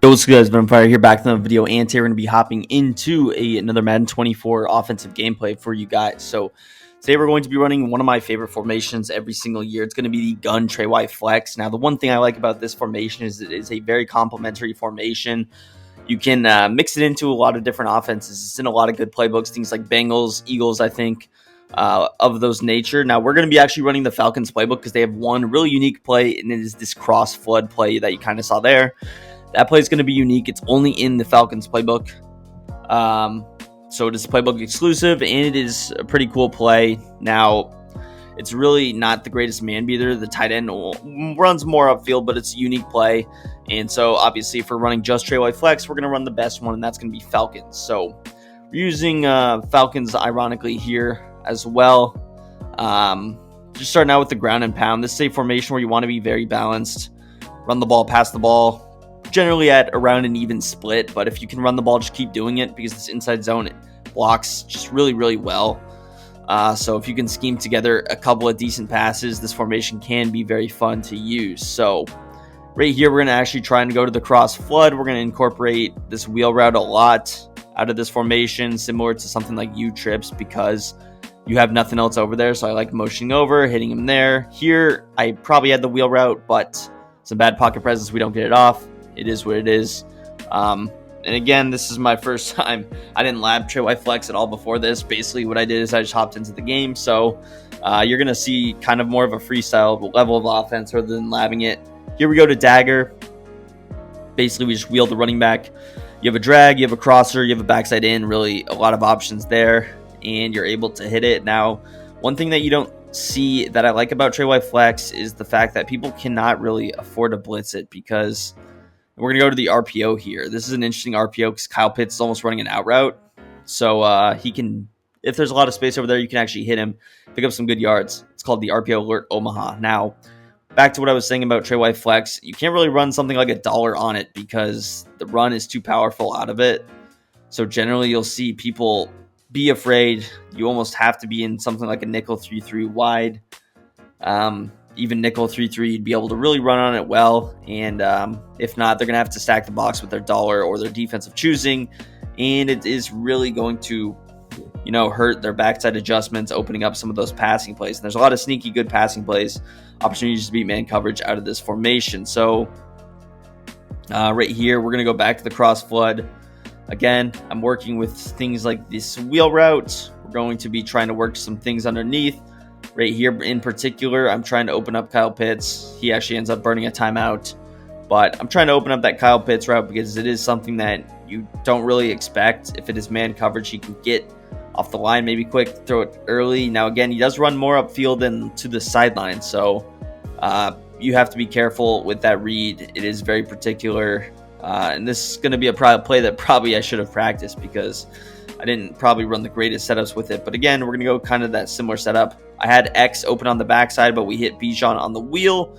Yo, what's good, guys? Ben Fire here, back in the video, and today we're going to be hopping into another Madden 24 offensive gameplay for you guys. So today we're going to be running one of my favorite formations every single year. It's going to be the gun Trey flex. Now, the one thing I like about this formation is it is a very complementary formation. You can mix it into a lot of different offenses. It's in a lot of good playbooks, things like Bengals, Eagles, I think, of those nature. Now, we're going to be actually running the Falcons playbook because they have one really unique play, and it is this cross flood play that you kind of saw there. That play is going to be unique. It's only in the Falcons playbook. So it is playbook exclusive, and it is a pretty cool play. Now, it's really not the greatest man beater. The tight end runs more upfield, but it's a unique play. And so, obviously, if we're running just Trey flex, we're going to run the best one, and that's going to be Falcons. So we're using Falcons, ironically, here as well. Just starting out with the ground and pound. This is a formation where you want to be very balanced. Run the ball, pass the ball. Generally at around an even split, but if you can run the ball, just keep doing it because this inside zone blocks just really, really well. So if you can scheme together a couple of decent passes, this formation can be very fun to use. So right here, we're going to actually try and go to the cross flood. We're going to incorporate this wheel route a lot out of this formation, similar to something like U-trips because you have nothing else over there. So I like motioning over, hitting him there. Here, I probably had the wheel route, but some bad pocket presence. We don't get it off. It is what it is. And again, this is my first time. I didn't lab Trey flex at all before this. Basically, what I did is I just hopped into the game. So you're going to see kind of more of a freestyle level of offense rather than labbing it. Here we go to dagger. Basically, we just wheel the running back. You have a drag, you have a crosser, you have a backside in. Really, a lot of options there. And you're able to hit it. Now, one thing that you don't see that I like about Trey flex is the fact that people cannot really afford to blitz it because we're going to go to the RPO here. This is an interesting RPO because Kyle Pitts is almost running an out route. So he can, if there's a lot of space over there, you can actually hit him, pick up some good yards. It's called the RPO Alert Omaha. Now, back to what I was saying about Trey flex. You can't really run something like $1 on it because the run is too powerful out of it. So generally, you'll see people be afraid. You almost have to be in something like a nickel 3-3 wide. Even nickel 3-3, you'd be able to really run on it well. And if not, they're going to have to stack the box with their dollar or their defensive choosing. And it is really going to, hurt their backside adjustments, opening up some of those passing plays. And there's a lot of sneaky good passing plays, opportunities to beat man coverage out of this formation. So right here, we're going to go back to the cross flood. Again, I'm working with things like this wheel route. We're going to be trying to work some things underneath. Right here in particular, I'm trying to open up Kyle Pitts. He actually ends up burning a timeout. But I'm trying to open up that Kyle Pitts route because it is something that you don't really expect. If it is man coverage, he can get off the line maybe quick, throw it early. Now, again, he does run more upfield than to the sideline. So you have to be careful with that read. It is very particular. And this is going to be a play that probably I should have practiced because I didn't probably run the greatest setups with it. But again, we're going to go kind of that similar setup. I had X open on the backside, but we hit Bijan on the wheel.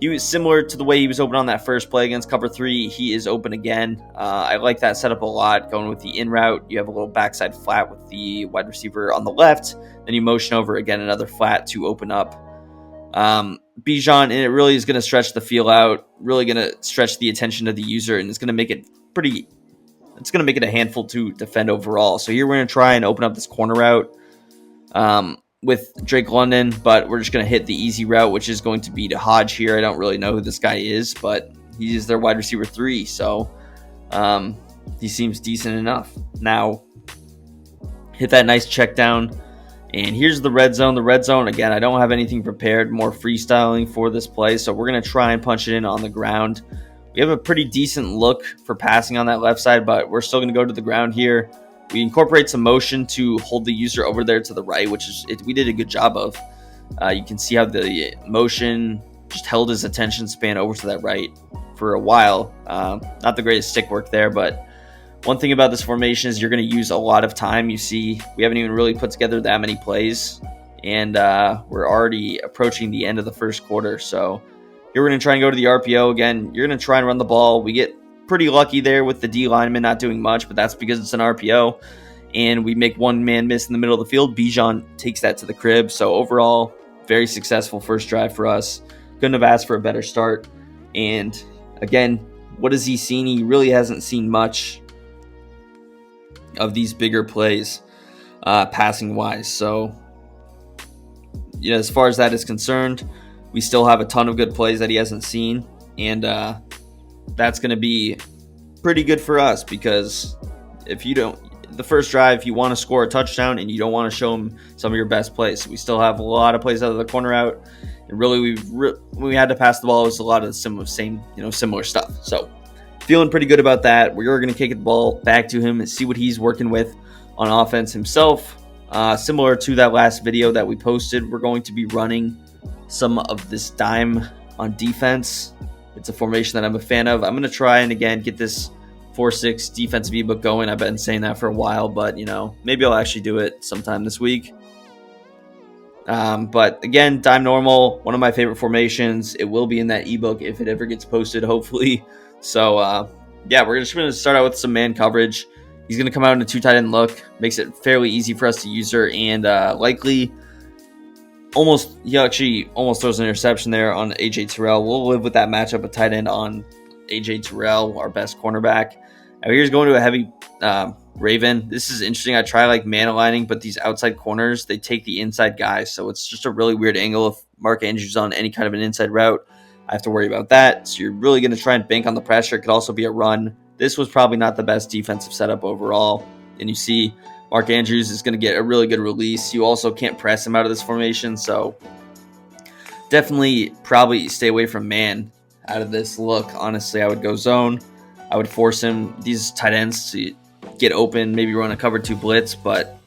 He was similar to the way he was open on that first play against cover 3. He is open again. I like that setup a lot. Going with the in route, you have a little backside flat with the wide receiver on the left. Then you motion over again, another flat to open up. Bijan, and it really is going to stretch the feel out, really going to stretch the attention of the user, and it's going to make it it's going to make it a handful to defend overall. So here we're going to try and open up this corner route with Drake London, but we're just going to hit the easy route, which is going to be to Hodge here. I don't really know who this guy is, but he is their wide receiver 3, so he seems decent enough. Now, hit that nice check down, and here's the red zone. The red zone, again, I don't have anything prepared, more freestyling for this play, so we're going to try and punch it in on the ground. We have a pretty decent look for passing on that left side, but we're still going to go to the ground here. We incorporate some motion to hold the user over there to the right, which is we did a good job of. You can see how the motion just held his attention span over to that right for a while. Not the greatest stick work there, but one thing about this formation is you're going to use a lot of time. You see, we haven't even really put together that many plays, and we're already approaching the end of the first quarter. So here we're going to try and go to the RPO again. You're going to try and run the ball. We get pretty lucky there with the D lineman not doing much, but that's because it's an RPO. And we make one man miss in the middle of the field. Bijan takes that to the crib. So overall, very successful first drive for us. Couldn't have asked for a better start. And again, what has he seen? He really hasn't seen much of these bigger plays passing wise. So, as far as that is concerned, we still have a ton of good plays that he hasn't seen. And that's going to be pretty good for us, because if you don't, the first drive, you want to score a touchdown and you don't want to show him some of your best plays. So we still have a lot of plays out of the corner out. And really, when we had to pass the ball, it was a lot of similar stuff. So feeling pretty good about that. We're going to kick the ball back to him and see what he's working with on offense himself. Similar to that last video that we posted, we're going to be running some of this dime on defense. It's a formation that I'm a fan of. I'm going to try and, again, get this 4-6 defensive ebook going. I've been saying that for a while, but, maybe I'll actually do it sometime this week. But again, dime normal, one of my favorite formations. It will be in that ebook if it ever gets posted, hopefully. So, we're just going to start out with some man coverage. He's going to come out in a 2 tight end look. Makes it fairly easy for us to use her, and likely he actually almost throws an interception there on A.J. Terrell. We'll live with that matchup of tight end on A.J. Terrell, our best cornerback. Now here's going to a heavy Raven. This is interesting. I try man aligning, but these outside corners, they take the inside guys, so it's just a really weird angle. If Mark Andrews on any kind of an inside route, I have to worry about that. So you're really going to try and bank on the pressure. It could also be a run. This was probably not the best defensive setup overall. And you see Mark Andrews is going to get a really good release. You also can't press him out of this formation, so definitely probably stay away from man out of this look. Honestly, I would go zone. I would force these tight ends to get open, maybe run a cover 2 blitz, but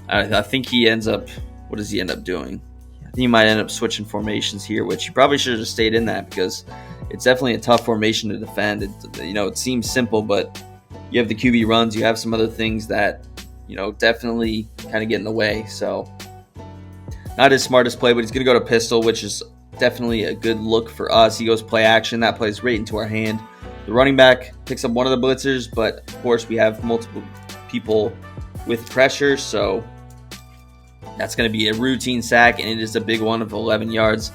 I think he ends up, what does he end up doing? I think he might end up switching formations here, which he probably should have just stayed in that, because it's definitely a tough formation to defend. It seems simple, but you have the QB runs, you have some other things that, definitely kind of get in the way. So not his smartest play, but he's going to go to pistol, which is definitely a good look for us. He goes play action. That plays right into our hand. The running back picks up one of the blitzers, but of course we have multiple people with pressure, so that's going to be a routine sack, and it is a big one of 11 yards.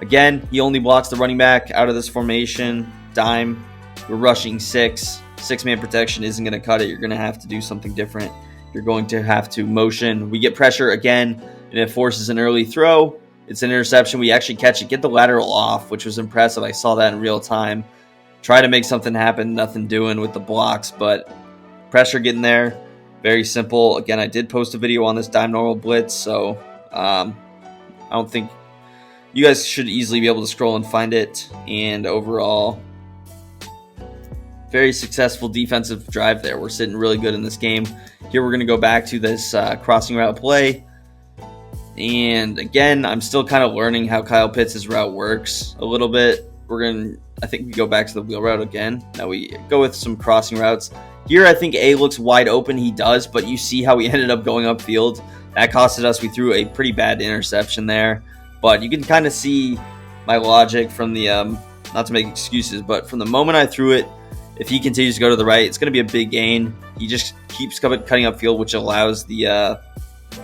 Again, he only blocks the running back out of this formation. Dime, we're rushing 6. 6-man protection isn't going to cut it. You're going to have to do something different. You're going to have to motion. We get pressure again, and it forces an early throw. It's an interception. We actually catch it, get the lateral off, which was impressive. I saw that in real time. Try to make something happen, nothing doing with the blocks, but pressure getting there. Very simple. Again, I did post a video on this dime normal blitz, so I don't think you guys should easily be able to scroll and find it. And overall, very successful defensive drive there. We're sitting really good in this game. Here we're going to go back to this crossing route play. And again, I'm still kind of learning how Kyle Pitts' route works a little bit. I think we go back to the wheel route again. Now we go with some crossing routes. Here I think A looks wide open. He does, but you see how we ended up going upfield. That costed us. We threw a pretty bad interception there. But you can kind of see my logic from the, not to make excuses, but from the moment I threw it, if he continues to go to the right, it's going to be a big gain. He just keeps cutting upfield, which allows the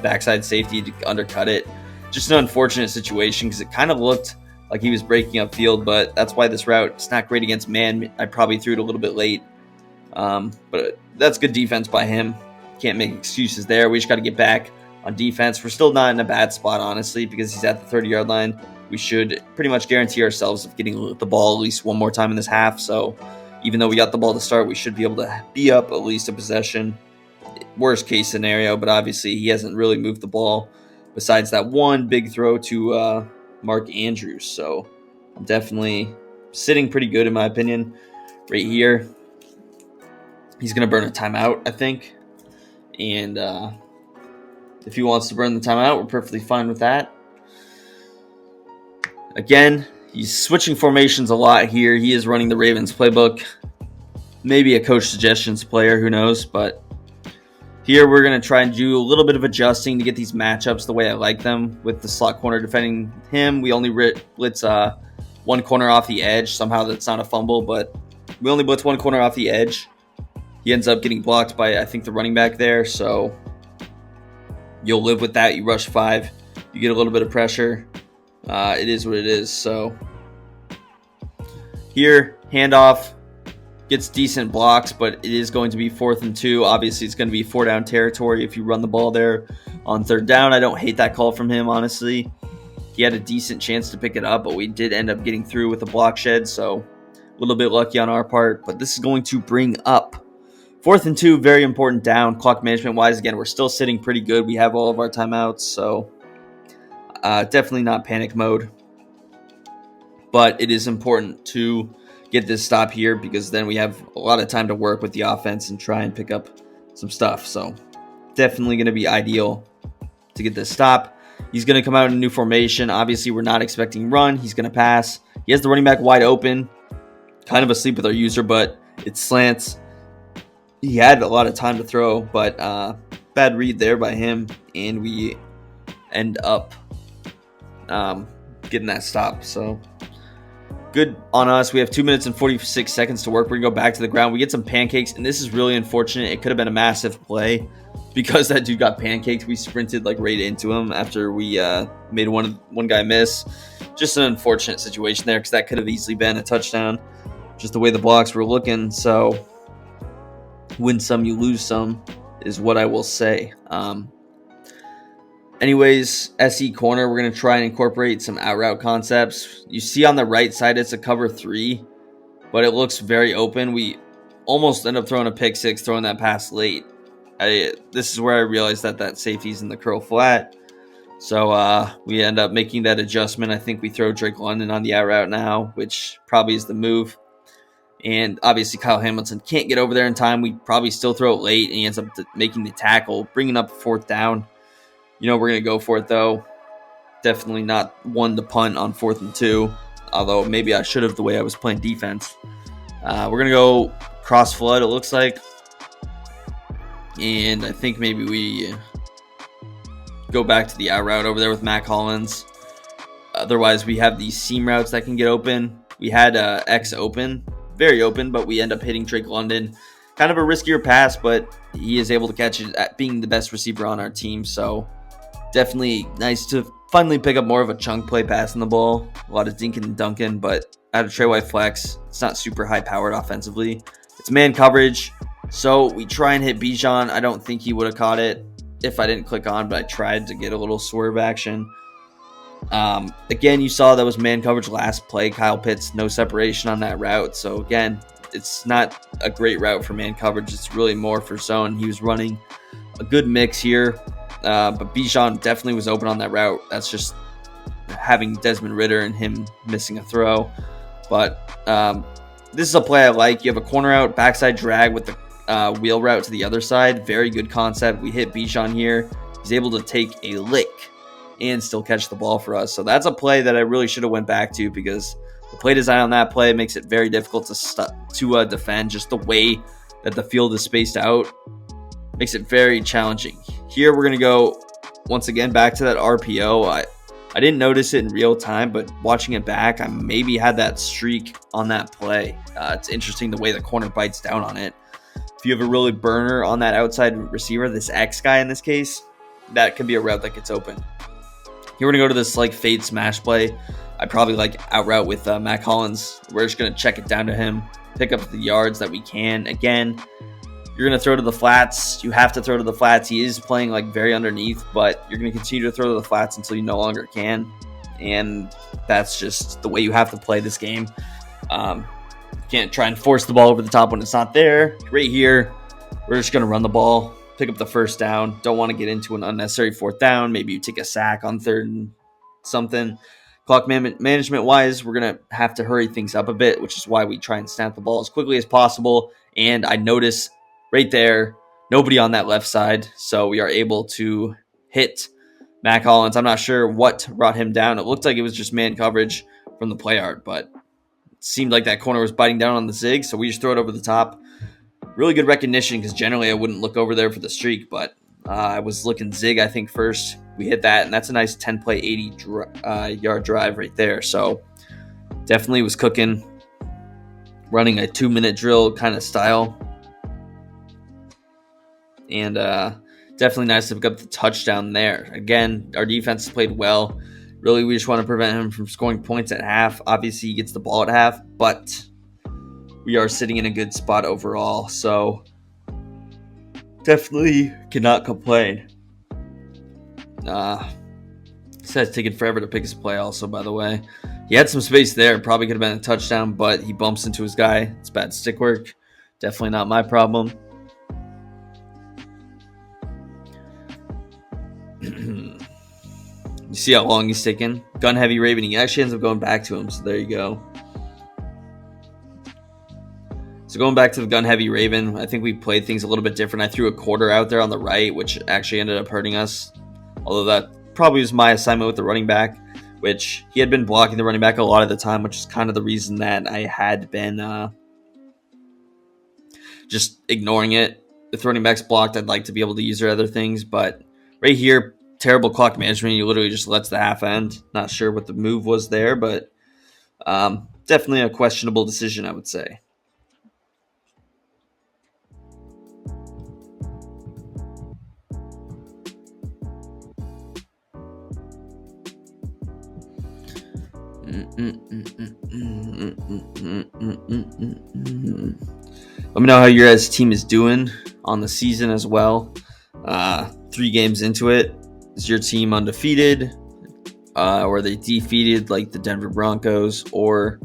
backside safety to undercut it. Just an unfortunate situation, because it kind of looked like he was breaking upfield, but that's why this route is not great against man. I probably threw it a little bit late, but that's good defense by him. Can't make excuses there. We just got to get back on defense. We're still not in a bad spot, honestly, because he's at the 30-yard line. We should pretty much guarantee ourselves of getting the ball at least one more time in this half. So even though we got the ball to start, we should be able to be up at least a possession. Worst case scenario, but obviously he hasn't really moved the ball besides that one big throw to Mark Andrews. So I'm definitely sitting pretty good in my opinion right here. He's going to burn a timeout, I think. And if he wants to burn the timeout, we're perfectly fine with that. Again, he's switching formations a lot here. He is running the Ravens playbook. Maybe a coach suggestions player, who knows. But here we're going to try and do a little bit of adjusting to get these matchups the way I like them. With the slot corner defending him, we only blitz one corner off the edge. Somehow that's not a fumble, but we only blitz one corner off the edge. He ends up getting blocked by, I think, the running back there. So you'll live with that. You rush 5. You get a little bit of pressure. It is what it is. So here, handoff. gets decent blocks, but it is going to be 4th and 2. Obviously, it's going to be 4-down territory if you run the ball there on 3rd down. I don't hate that call from him, honestly. He had a decent chance to pick it up, but we did end up getting through with a block shed, so a little bit lucky on our part. But this is going to bring up 4th and 2, very important down. Clock management-wise, again, we're still sitting pretty good. We have all of our timeouts, so definitely not panic mode. But it is important to get this stop here because then we have a lot of time to work with the offense and try and pick up some stuff. So definitely going to be ideal to get this stop. He's going to come out in a new formation. Obviously, we're not expecting run. He's going to pass. He has the running back wide open. Kind of asleep with our user, but it slants. He had a lot of time to throw, but bad read there by him. And we end up getting that stop. So good on us. We have 2 minutes and 46 seconds to work. We're going to go back to the ground. We get some pancakes, and this is really unfortunate. It could have been a massive play because that dude got pancaked. We sprinted like right into him after we made one guy miss. Just an unfortunate situation there because that could have easily been a touchdown, just the way the blocks were looking. So win some, you lose some is what I will say. Anyways, SE corner, we're going to try and incorporate some out route concepts. You see on the right side, it's a cover 3, but it looks very open. We almost end up throwing a pick 6, throwing that pass late. This is where I realized that safety's in the curl flat. So we end up making that adjustment. I think we throw Drake London on the out route now, which probably is the move. And obviously Kyle Hamilton can't get over there in time. We probably still throw it late, and he ends up making the tackle, bringing up 4th down. You know, we're going to go for it, though. Definitely not one to punt on 4th and 2, although maybe I should have the way I was playing defense. We're going to go cross flood, it looks like. And I think maybe we go back to the out route over there with Matt Collins. Otherwise, we have these seam routes that can get open. We had X open, very open, but we end up hitting Drake London. Kind of a riskier pass, but he is able to catch it at being the best receiver on our team, so definitely nice to finally pick up more of a chunk play passing the ball. A lot of dinking and dunking, but out of Trey White flex, it's not super high powered offensively. It's man coverage, so we try and hit Bijan. I don't think he would have caught it if I didn't click on, but I tried to get a little swerve action. Again, you saw that was man coverage last play. Kyle Pitts, no separation on that route. So again, it's not a great route for man coverage. It's really more for zone. He was running a good mix here. But Bijan definitely was open on that route. That's just having Desmond Ridder and him missing a throw. But this is a play I like. You have a corner out, backside drag with the wheel route to the other side. Very good concept. We hit Bijan here. He's able to take a lick and still catch the ball for us. So that's a play that I really should have went back to because the play design on that play makes it very difficult to defend. Just the way that the field is spaced out makes it very challenging. Here we're going to go, once again, back to that RPO. I didn't notice it in real time, but watching it back, I maybe had that streak on that play. It's interesting the way the corner bites down on it. If you have a really burner on that outside receiver, this X guy in this case, that could be a route that gets open. Here we're going to go to this like fade smash play. I probably like out route with Matt Collins. We're just going to check it down to him, pick up the yards that we can. Again, you're going to throw to the flats. You have to throw to the flats. He is playing like very underneath, but you're going to continue to throw to the flats until you no longer can. And that's just the way you have to play this game. You can't try and force the ball over the top when it's not there. Right here, we're just going to run the ball, pick up the 1st down. Don't want to get into an unnecessary 4th down. Maybe you take a sack on 3rd and something. Clock management-wise, we're going to have to hurry things up a bit, which is why we try and snap the ball as quickly as possible. And I notice right there, nobody on that left side, so we are able to hit Matt Collins. I'm not sure what brought him down. It looked like it was just man coverage from the play art, but it seemed like that corner was biting down on the zig, so we just throw it over the top. Really good recognition because generally I wouldn't look over there for the streak, but I was looking zig, I think, first. We hit that, and that's a nice 10-play, 80-yard drive right there. So definitely was cooking, running a 2-minute drill kind of style. And definitely nice to pick up the touchdown there. Again, our defense played well. Really, we just want to prevent him from scoring points at half. Obviously, he gets the ball at half, but we are sitting in a good spot overall. So definitely cannot complain. It's taking forever to pick his play also, by the way. He had some space there. Probably could have been a touchdown, but he bumps into his guy. It's bad stick work. Definitely not my problem. You see how long he's taking? Gun heavy Raven. He actually ends up going back to him, so there you go. So going back to the gun heavy Raven, I think we played things a little bit different. I threw a quarter out there on the right, which actually ended up hurting us. Although that probably was my assignment with the running back, which he had been blocking the running back a lot of the time, which is kind of the reason that I had been just ignoring it. If the running back's blocked, I'd like to be able to use their other things. But right here, terrible clock management. He literally just lets the half end. Not sure what the move was there, but definitely a questionable decision, I would say. Let me know how your guys' team is doing on the season as well. 3 games into it, is your team undefeated? Or are they defeated like the Denver Broncos? Or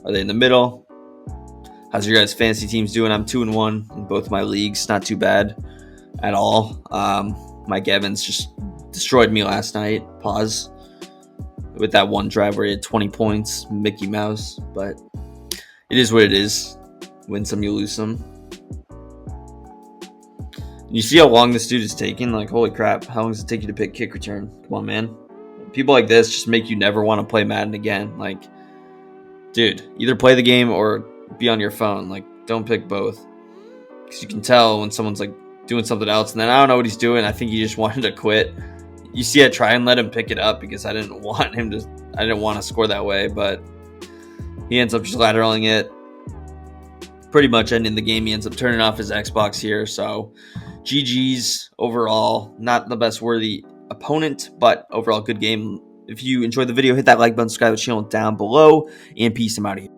are they in the middle? How's your guys' fantasy teams doing? I'm 2-1 in both my leagues. Not too bad at all. Mike Evans just destroyed me last night. Pause. With that one drive where he had 20 points, Mickey Mouse. But it is what it is. Win some, you lose some. You see how long this dude is taking? Like, holy crap. How long does it take you to pick kick return? Come on, man. People like this just make you never want to play Madden again. Like, dude, either play the game or be on your phone. Like, don't pick both. Because you can tell when someone's, like, doing something else. And then I don't know what he's doing. I think he just wanted to quit. You see, I try and let him pick it up because I didn't want to score that way, but he ends up just lateraling it. Pretty much ending the game. He ends up turning off his Xbox here. So GG's overall. Not the best worthy opponent, but overall good game. If you enjoyed the video, hit that like button, subscribe to the channel down below, and peace. I'm out of here.